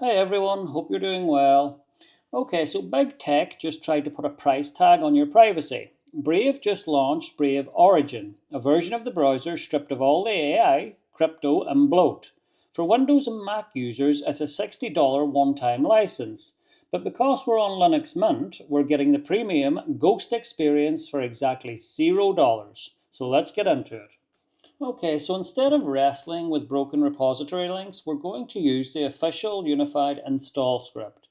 Hey everyone, hope you're doing well. Okay, so Big Tech just tried to put a price tag on your privacy. Brave just launched Brave Origin, a version of the browser stripped of all the AI, crypto, and bloat. For Windows and Mac users, it's a $60 one time license. But because we're on Linux Mint, we're getting the premium Ghost experience for exactly $0. So let's get into it. Okay, so instead of wrestling with broken repository links, we're going to use the official unified install script.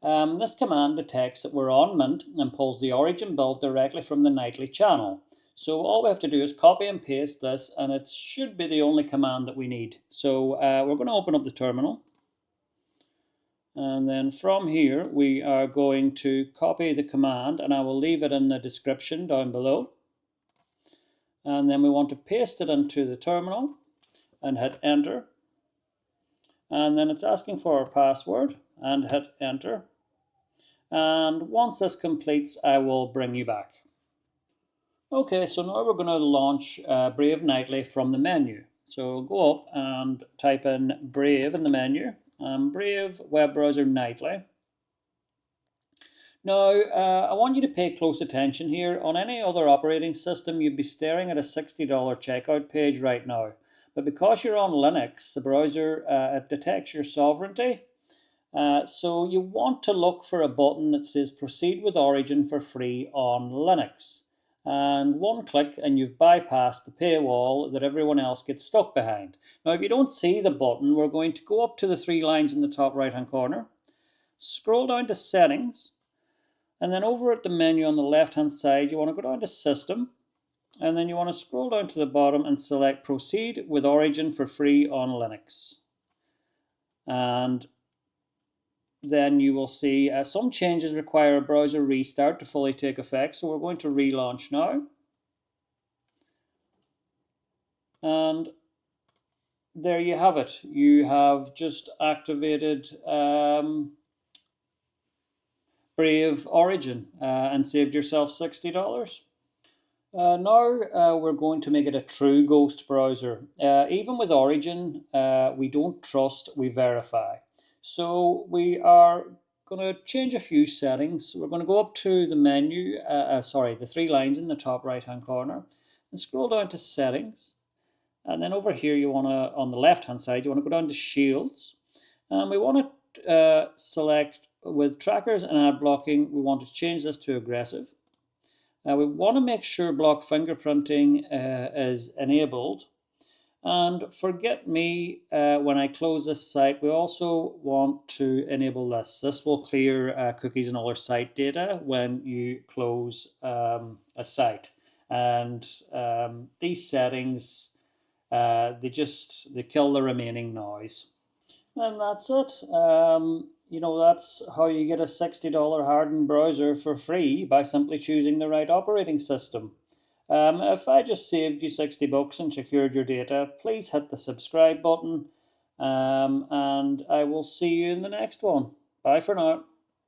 This command detects that we're on Mint and pulls the origin build directly from the nightly channel. So all we have to do is copy and paste this, and it should be the only command that we need. So we're going to open up the terminal. And then from here, we are going to copy the command, and I will leave it in the description down below. And then we want to paste it into the terminal and hit enter. And then it's asking for our password and hit enter. And once this completes, I will bring you back. Okay, so now we're going to launch Brave Nightly from the menu. So go up and type in Brave in the menu, Brave Web Browser Nightly. Now, I want you to pay close attention here. On any other operating system, you'd be staring at a $60 checkout page right now. But because you're on Linux, the browser it detects your sovereignty. So you want to look for a button that says Proceed with Origin for free on Linux. And one click and you've bypassed the paywall that everyone else gets stuck behind. Now, if you don't see the button, we're going to go up to the three lines in the top right-hand corner, scroll down to Settings, and then over at the menu on the left-hand side, you want to go down to System, and then you want to scroll down to the bottom and select Proceed with Origin for free on Linux. And then you will see some changes require a browser restart to fully take effect. So we're going to relaunch now. And there you have it. You have just activated Brave Origin and saved yourself $60. Now we're going to make it a true ghost browser. Even with Origin, we don't trust, we verify. So we are going to change a few settings. We're going to go up to the menu, the three lines in the top right-hand corner, and scroll down to Settings. And then over here, you want to, on the left-hand side, you want to go down to Shields. And we want to select with trackers and ad blocking, we want to change this to aggressive. We want to make sure block fingerprinting is enabled. And forget me, when I close this site, we also want to enable this. This will clear cookies and other site data when you close a site. And these settings, they kill the remaining noise. And that's it. That's how you get a $60 hardened browser for free by simply choosing the right operating system. If I just saved you $60 and secured your data, please hit the subscribe button, and I will see you in the next one. Bye for now.